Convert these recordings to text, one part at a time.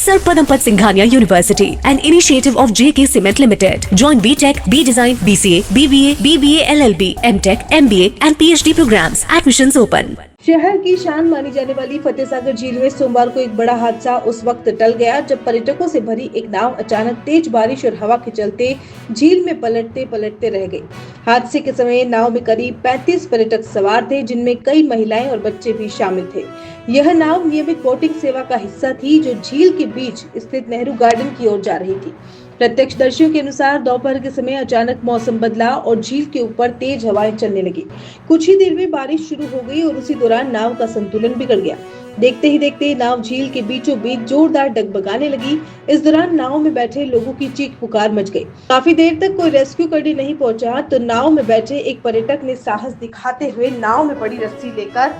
Sarpadampat Singhania University, an initiative of JK Cement Limited. Join BTech, B Design, BCA, BBA, BBA LLB, MTech, MBA and PhD programs. Admissions open. शहर की शान मानी जाने वाली फतेहसागर झील में सोमवार को एक बड़ा हादसा उस वक्त टल गया जब पर्यटकों से भरी एक नाव अचानक तेज बारिश और हवा के चलते झील में पलटते पलटते रह गई। हादसे के समय नाव में करीब 35 पर्यटक सवार थे, जिनमें कई महिलाएं और बच्चे भी शामिल थे। यह नाव नियमित बोटिंग सेवा का हिस्सा थी, जो झील के बीच स्थित नेहरू गार्डन की ओर जा रही थी। प्रत्यक्षदर्शियों के अनुसार दोपहर के समय अचानक मौसम बदला और झील के ऊपर तेज हवाएं चलने लगी। कुछ ही देर में बारिश शुरू हो गई और उसी दौरान नाव का संतुलन बिगड़ गया। देखते ही देखते नाव झील के बीचों बीच जोरदार डगमगाने लगी। इस दौरान नाव में बैठे लोगों की चीख पुकार मच गई। काफी देर तक कोई रेस्क्यू करने नहीं पहुंचा तो नाव में बैठे एक पर्यटक ने साहस दिखाते हुए नाव में पड़ी रस्सी लेकर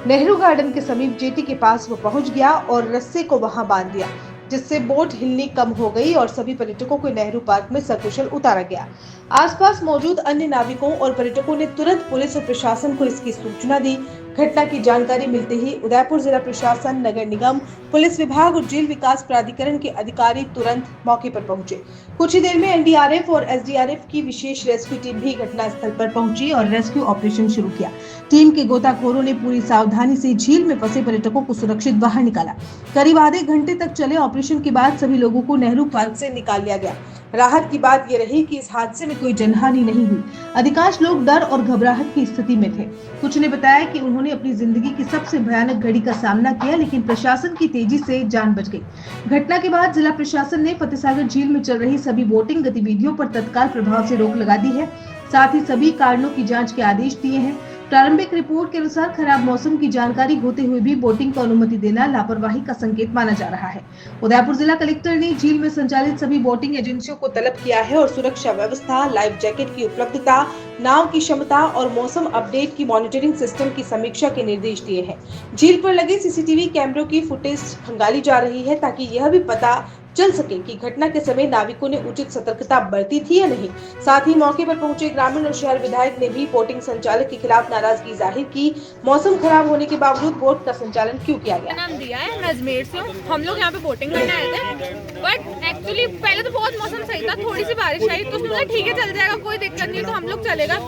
नेहरू गार्डन के समीप जेटी के पास वो पहुंच गया और रस्से को वहां बांध दिया, जिससे बोट हिलनी कम हो गई और सभी पर्यटकों को नेहरू पार्क में सकुशल उतारा गया। आसपास मौजूद अन्य नाविकों और पर्यटकों ने तुरंत पुलिस और प्रशासन को इसकी सूचना दी। घटना की जानकारी मिलते ही उदयपुर जिला प्रशासन, नगर निगम, पुलिस विभाग और जेल विकास प्राधिकरण के अधिकारी तुरंत मौके पर पहुंचे। कुछ ही देर में एनडीआरएफ और एसडीआरएफ की विशेष रेस्क्यू टीम भी घटना स्थल पर पहुंची और रेस्क्यू ऑपरेशन शुरू किया। टीम के गोताखोरों ने पूरी सावधानी से झील में फंसे पर्यटकों को सुरक्षित बाहर निकाला। करीब आधे घंटे तक चले ऑपरेशन के बाद सभी लोगों को नेहरू पार्क से निकाल लिया गया। राहत की बात यह रही कि इस हादसे में कोई जनहानि नहीं हुई। अधिकांश लोग डर और घबराहट की स्थिति में थे। कुछ ने बताया कि उन्होंने अपनी जिंदगी की सबसे भयानक घड़ी का सामना किया, लेकिन प्रशासन की तेजी से जान बच गई। घटना के बाद जिला प्रशासन ने फतेहसागर झील में चल रही सभी बोटिंग गतिविधियों पर तत्काल प्रभाव से रोक लगा दी है। साथ ही सभी कारणों की जाँच के आदेश दिए हैं। प्रारंभिक रिपोर्ट के अनुसार खराब मौसम की जानकारी होते हुए भी बोटिंग को अनुमति देना लापरवाही का संकेत माना जा रहा है। उदयपुर जिला कलेक्टर ने झील में संचालित सभी बोटिंग एजेंसियों को तलब किया है और सुरक्षा व्यवस्था, लाइफ जैकेट की उपलब्धता, नाव की क्षमता और मौसम अपडेट की मॉनिटरिंग सिस्टम की समीक्षा के निर्देश दिए हैं। झील पर लगे सीसीटीवी कैमरों की फुटेज खंगाली जा रही है ताकि यह भी पता चल सके कि घटना के समय नाविकों ने उचित सतर्कता बरती थी या नहीं। साथ ही मौके पर पहुंचे ग्रामीण और शहर विधायक ने भी बोटिंग संचालक के खिलाफ नाराजगी जाहिर की। मौसम खराब होने के बावजूद बोट का संचालन क्यों किया गया? नाम दिया है, मैं अजमेर से हूँ। हम लोग यहाँ पे बोटिंग करने आए थे, बट एक्चुअली पहले तो बहुत मौसम सही था, थोड़ी सी बारिश आई तो उसने ठीक है चल जाएगा, कोई दिक्कत नहीं, तो हम लोग चलेगा।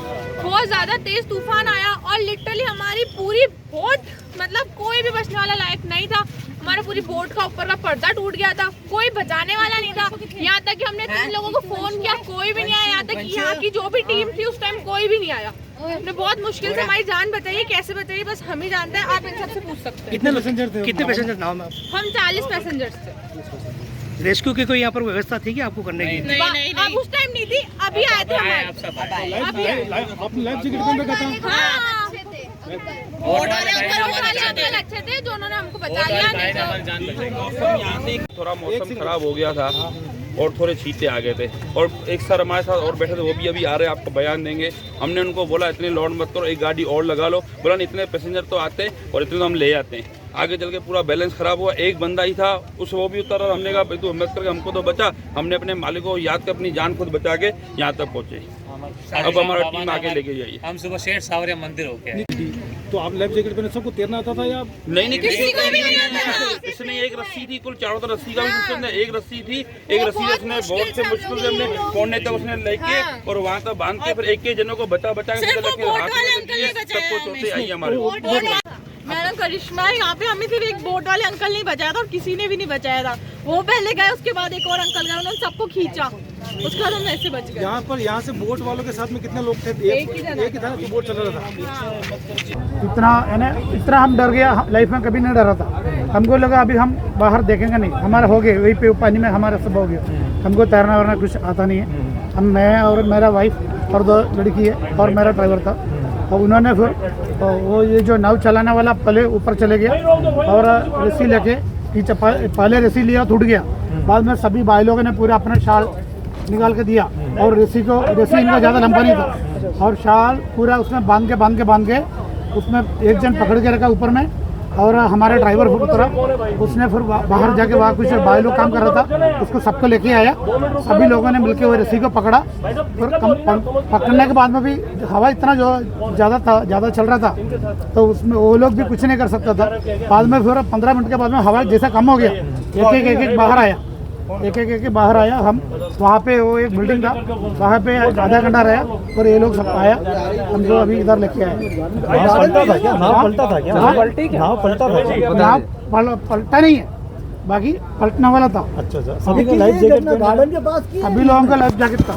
बहुत ज्यादा तेज तूफान आया और लिटरली हमारी पूरी बोट मतलब कोई भी बचने वाला लायक नहीं था। हमारा पूरी बोट का ऊपर का पर्दा टूट गया था, कोई बचाने वाला नहीं था। यहाँ तक कि हमने 3 लोगों को फोन किया, कोई भी नहीं आया। यहाँ तक कि यहाँ की जो भी टीम थी उस टाइम कोई भी नहीं आया। हमने बहुत मुश्किल से हमारी जान बचाई। कैसे बचाई बस हम ही जानते हैं, आप इन सबसे पूछ सकते हैं। कितने पैसेंजर थे? कितने पैसेंजर नाव में? हम 40 पैसेंजर्स थे। रेस्क्यू की कोई यहाँ पर व्यवस्था थी कि आपको करने की? नहीं, अब उस टाइम नहीं थी, अभी आए थे अच्छे थे जो उन्होंने हमको बचा लिया। थोड़ा मौसम खराब हो गया था और थोड़े छींटे आ गए थे और एक सर हमारे साथ और बैठे थे, वो भी अभी आ रहे हैं, आपको बयान देंगे। हमने उनको बोला इतने लोड मत करो, एक गाड़ी और लगा लो। बोला इतने पैसेंजर तो आते हैं और इतने तो हम ले जाते हैं। आगे चल के पूरा बैलेंस खराब हुआ। एक बंदा ही था, उस वो भी उतर और हमने कहा तू हिम्मत करके हमको तो बचा। हमने अपने मालिक को याद कर अपनी जान खुद बचा के यहाँ तक पहुँचे। अब हमारा टीम आगे लेके जाइए। हम सुबह शेर सावरिया मंदिर हो गया। तो आप लाइफ जैकेट पहने सबको तैरना आता था या? नहीं, किसी को भी नहीं आता था। इसने एक रस्सी थी, कुल चारों तरफ रस्सी का भी सिस्टम है। एक रस्सी थी, एक रस्सी उसने बहुत से मुश्किल से हमने पौने तक उसने लेके और वहाँ तक बांध के फिर एक जनों को बचा के सबको चौथे आई हमारे। मैडम करिश्मा, यहाँ पे हमें सिर्फ एक बोट वाले अंकल नहीं बचाया था और किसी ने भी नहीं बचाया था। वो पहले गए, उसके बाद एक और अंकल गए, उन्होंने सबको खींचा, उसके बाद हम ऐसे बच गए। यहाँ से बोट वालों के साथ में कितने लोग थे? एक ही था, बोट चल रहा था। इतना हम डर गया, लाइफ में कभी नहीं डरा था। हमको लगा अभी हम बाहर देखेंगे नहीं, हमारा हो गया वहीं पे पानी में, हमारा सब हो गया। हमको तैरना वरना कुछ आता नहीं है। हम मैं और मेरा वाइफ और 2 लड़की है और मेरा ड्राइवर था। और उन्होंने फिर वो ये जो नाव चलाने वाला पहले ऊपर चले गया और रस्सी लेके पीछे, पहले रस्सी लिया टूट गया। बाद में सभी भाई लोगों ने पूरा अपना शाल निकाल के दिया और रस्सी इनका ज़्यादा लंबा नहीं था और शाल पूरा उसमें बांध के उसमें एक जन पकड़ के रखा ऊपर में और हमारा ड्राइवर उतरा, उसने फिर बाहर जाके वहाँ कुछ भाई लोग काम कर रहा था, उसको सबको लेके आया। सभी लोगों ने मिलकर वो रस्सी को पकड़ा। फिर पकड़ने के बाद में भी हवा इतना जो ज़्यादा चल रहा था, तो उसमें वो लोग भी कुछ नहीं कर सकता था। बाद में फिर 15 मिनट के बाद में हवा जैसा कम हो गया, एक बाहर आया, एक बाहर आया। हम वहाँ पे वो एक बिल्डिंग था, वहाँ पे आधा घंटा रहा और ये लोग सब आया, हमको अभी इधर लेके आए। नाव पलटा नहीं है, बाकी पलटने वाला था। अच्छा, सभी को लाइफ जैकेट गार्डन के पास की, सभी लोगों का लाइफ जैकेट था।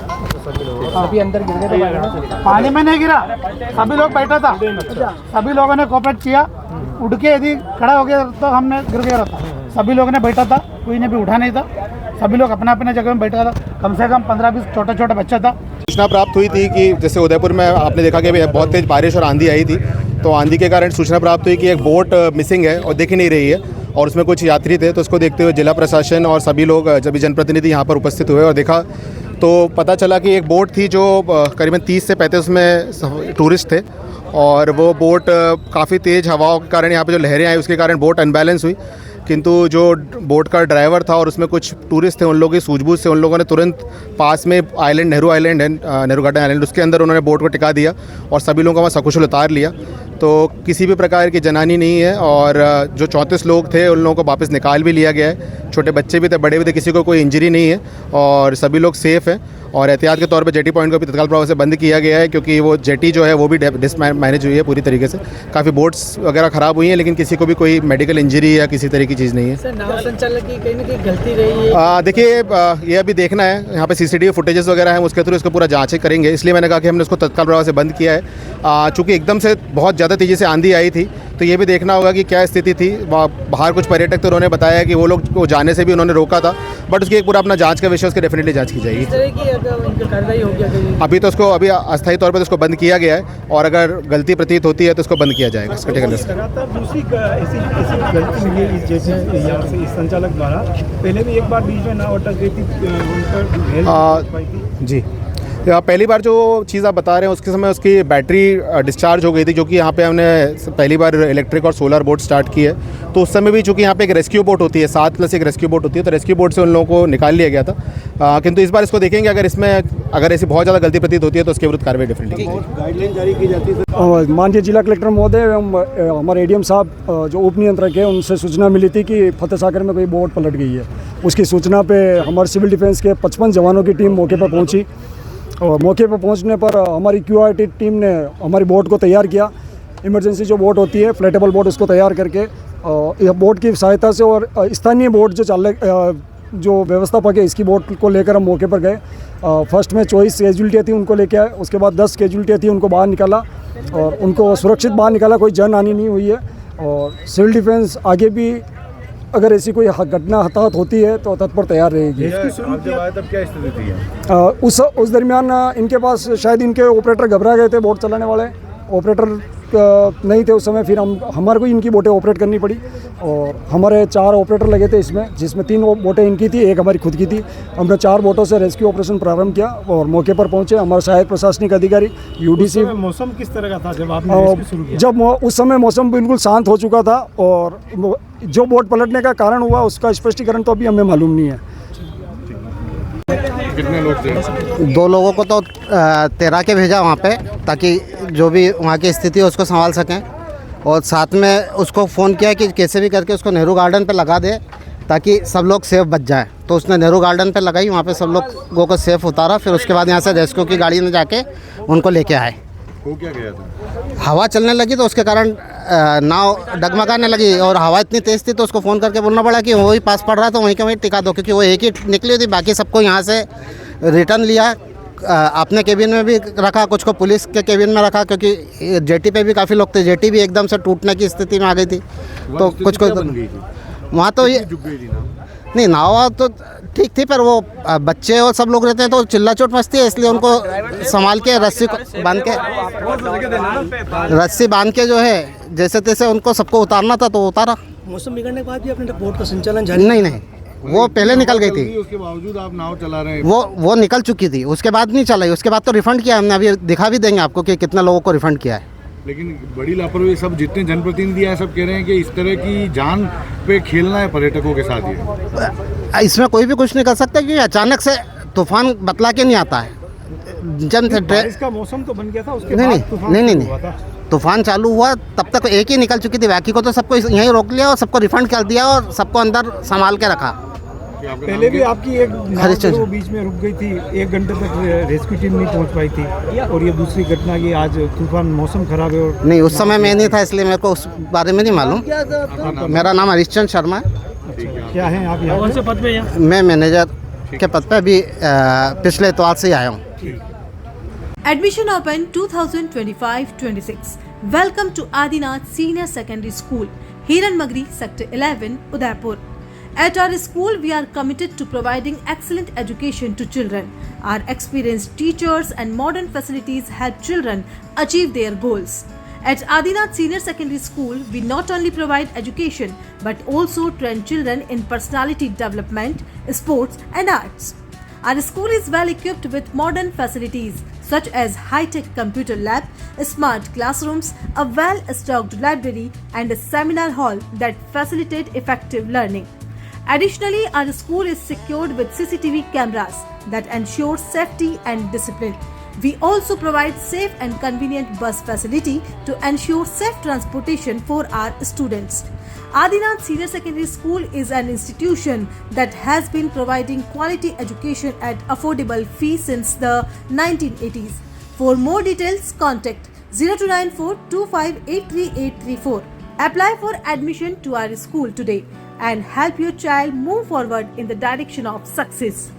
अभी अंदर गिर गए, पानी में नहीं गिरा, सभी लोग बैठा था। सभी लोगों ने कोऑपरेट किया। उठ के यदि खड़ा हो गया तो हमने गिर गया था। सभी लोगों ने बैठा था, कोई ने भी उठा नहीं था। सभी लोग अपना अपने जगह में बैठा था। कम से कम 15-20 छोटा बच्चा था। सूचना प्राप्त हुई थी कि जैसे उदयपुर में आपने देखा कि बहुत तेज़ बारिश और आंधी आई थी, तो आंधी के कारण सूचना प्राप्त हुई कि एक बोट मिसिंग है और दिख ही नहीं रही है और उसमें कुछ यात्री थे। तो उसको देखते हुए जिला प्रशासन और सभी लोग, जब जनप्रतिनिधि यहाँ पर उपस्थित हुए और देखा तो पता चला कि एक बोट थी जो करीबन 30 से 35 में टूरिस्ट थे और वो बोट काफ़ी तेज़ हवाओं के कारण, यहाँ पे जो लहरें आई उसके कारण बोट अनबैलेंस हुई। किंतु जो बोट का ड्राइवर था और उसमें कुछ टूरिस्ट थे, उन लोगों की सूझबूझ से उन लोगों ने तुरंत पास में आइलैंड, नेहरू आइलैंड है, नेहरू गार्डन आइलैंड, उसके अंदर उन्होंने बोट को टिका दिया और सभी लोगों को वहाँ सकुशल उतार लिया। तो किसी भी प्रकार की जनहानि नहीं है और जो 34 लोग थे उन लोगों को वापस निकाल भी लिया गया है। छोटे बच्चे भी थे, बड़े भी थे, किसी को कोई इंजरी नहीं है और सभी लोग सेफ़ हैं। और एहतियात के तौर पे जेटी पॉइंट को भी तत्काल प्रभाव से बंद किया गया है, क्योंकि वो जेटी जो है वो भी डिसमैनेज हुई है पूरी तरीके से। काफ़ी बोट्स वगैरह ख़राब हुई हैं, लेकिन किसी को भी कोई मेडिकल इंजरी या किसी तरह की चीज़ नहीं है। सर, नाव संचालक की कहीं ना कहीं गलती रही है? देखिए, ये अभी देखना है, यहाँ पे सीसीटीवी फुटेजेस वगैरह हैं, उसके थ्रू इसको पूरा जांच करेंगे। इसलिए मैंने कहा कि हमने उसको तत्काल प्रभाव से बंद किया है। चूँकि एकदम से बहुत ज़्यादा तेज़ी से आंधी आई थी, तो ये भी देखना होगा कि क्या स्थिति थी। बाहर कुछ पर्यटक तो उन्होंने बताया कि वो लोग को जाने से भी उन्होंने रोका था, बट उसकी एक पूरा अपना जांच का विषय, उसकी डेफिनेटली जांच की जाएगी। अभी तो उसको अभी अस्थायी तौर पर तो उसको बंद किया गया है और अगर गलती प्रतीत होती है तो उसको बंद किया जाएगा। इसका टेकन दूसरी ऐसी गलती मिली है इस संचालक द्वारा। पहले भी एक बार बीच में नाव अटक गई थी, जी। पहली बार जो चीज़ आप बता रहे हैं उसके समय उसकी बैटरी डिस्चार्ज हो गई थी, क्योंकि यहाँ पे हमने पहली बार इलेक्ट्रिक और सोलर बोट स्टार्ट की है। तो उस समय भी चूँकि यहाँ पे एक रेस्क्यू बोट होती है, 7+1 रेस्क्यू बोट होती है, तो रेस्क्यू बोट से उन लोगों को निकाल लिया गया था। किंतु इस बार इसको देखेंगे, अगर ऐसी बहुत ज़्यादा गलती प्रतीत होती है तो उसके विरुद्ध कार्रवाई डेफिनेटली गाइडलाइन जारी की जाती है। माननीय जिला कलेक्टर महोदय एवं हमारे एडीएम साहब जो उप नियंत्रक है, उनसे सूचना मिली थी कि फतेह सागर में कोई बोट पलट गई है। उसकी सूचना पे हमारे सिविल डिफेंस के 55 जवानों की टीम मौके पर पहुंची और मौके पर पहुंचने पर हमारी QRT टीम ने हमारी बोट को तैयार किया। इमरजेंसी जो बोट होती है, फ्लैटेबल बोट, उसको तैयार करके यह बोट की सहायता से और स्थानीय बोट जो जो व्यवस्थापक है इसकी बोट को लेकर हम मौके पर गए। फर्स्ट में 24 कैजुअल्टियाँ थी, उनको लेके आए। उसके बाद 10 कैजुअल्टियाँ थी, उनको बाहर निकाला और उनको सुरक्षित बाहर निकाला, कोई जनहानि नहीं हुई है। और सिविल डिफेंस आगे भी अगर ऐसी कोई घटना हताहत होती है तो तत्पर तैयार रहेगी। जब आए तब क्या स्थिति थी? उस दरमियान इनके पास शायद इनके ऑपरेटर घबरा गए थे, बोट चलाने वाले ऑपरेटर नहीं थे उस समय। फिर हमारे को इनकी बोटें ऑपरेट करनी पड़ी और हमारे 4 ऑपरेटर लगे थे इसमें, जिसमें 3 बोटें इनकी थी, 1 हमारी खुद की थी। हमने 4 बोटों से रेस्क्यू ऑपरेशन प्रारंभ किया और मौके पर पहुंचे हमारे सहायक प्रशासनिक अधिकारी UDC। मौसम किस तरह का था जब आपने रेस्क्यू शुरू किया? जब उस समय मौसम बिल्कुल शांत हो चुका था और जो बोट पलटने का कारण हुआ उसका स्पष्टीकरण तो अभी हमें मालूम नहीं है। कितने लोग थे? 2 लोगों को तो तैरा के भेजा वहाँ पे, ताकि जो भी वहाँ की स्थिति है उसको संभाल सकें, और साथ में उसको फ़ोन किया कि कैसे भी करके उसको नेहरू गार्डन पे लगा दे ताकि सब लोग सेफ बच जाए। तो उसने नेहरू गार्डन पे लगाई, वहाँ पे सब लोगों को सेफ उतारा। फिर उसके बाद यहाँ से रेस्क्यू की गाड़ी में जाके उनको लेके आए। हो क्या गया था? हवा चलने लगी तो उसके कारण नाव डगमगाने लगी और हवा इतनी तेज़ थी तो उसको फ़ोन करके बोलना पड़ा कि वही पास पड़ रहा तो वहीं के वहीं टिका दो, क्योंकि वो एक ही निकली थी। बाकी सबको यहाँ से रिटर्न लिया, अपने केबिन में भी रखा, कुछ को पुलिस के केबिन में रखा, क्योंकि जेटी पे भी काफ़ी लोग थे। जेटी भी एकदम से टूटने की स्थिति में आ गई थी, तो कुछ को वहाँ तो ये नहीं, नाव तो ठीक थी, पर वो बच्चे और सब लोग रहते हैं तो चिल्ला चोट मचती है, इसलिए उनको संभाल के रस्सी बांध के जो है जैसे तैसे उनको सबको उतारना था तो उतारा। मौसम बिगड़ने के बाद भी आपने बोट का संचालन जारी? नहीं, वो पहले निकल गई थी। उसके बावजूद आप नाव चला रहे हैं? वो निकल चुकी थी, उसके बाद नहीं चलाई। उसके बाद तो रिफ़ंड किया हमने, अभी दिखा भी देंगे आपको कि कितना लोगों को रिफ़ंड किया है। लेकिन बड़ी लापरवाही सब जितने जनप्रतिनिधि हैं सब कह रहे हैं कि इस तरह की जान पे खेलना है पर्यटकों के साथ ये। इसमें कोई भी कुछ नहीं कर सकता क्योंकि अचानक से तूफान बतला के नहीं आता है। जब बारिश का मौसम तो बन गया था, उसके नहीं बाद नहीं तूफान नहीं शुरू नहीं हुआ था। तूफान चालू हुआ तब तक एक ही निकल चुकी थी, बाकी को तो सबको यहीं रोक लिया और सबको रिफंड कर दिया और सबको अंदर संभाल के रखा। पहले भी आपकी एक नाव जो वो बीच में रुक गई थी, 1 घंटे तक रेस्क्यू टीम नहीं पहुंच पाई थी, और ये दूसरी घटना की आज तूफान मौसम खराब है। और नहीं, उस समय मैं नहीं था इसलिए मेरे को उस बारे में नहीं मालूम। मेरा नाम हरीशचंद शर्मा है। क्या है आप यहाँ कौन से पद पे हैं? मैं मैनेजर के पद पे अभी पिछले इतवार से ही आया हूँ। Admission open 2025-26. Welcome to Adinath Senior Secondary School, Hiran Magri, Sector 11, Udaipur. At our school, we are committed to providing excellent education to children. Our experienced teachers and modern facilities help children achieve their goals. At Adinath Senior Secondary School, we not only provide education but also train children in personality development, sports, and arts. Our school is well equipped with modern facilities such as high-tech computer lab, smart classrooms, a well-stocked library, and a seminar hall that facilitate effective learning. Additionally, our school is secured with CCTV cameras that ensure safety and discipline. We also provide safe and convenient bus facility to ensure safe transportation for our students. Adinath Senior Secondary School is an institution that has been providing quality education at affordable fees since the 1980s. For more details, contact 0294 2583 Apply for admission to our school today and help your child move forward in the direction of success.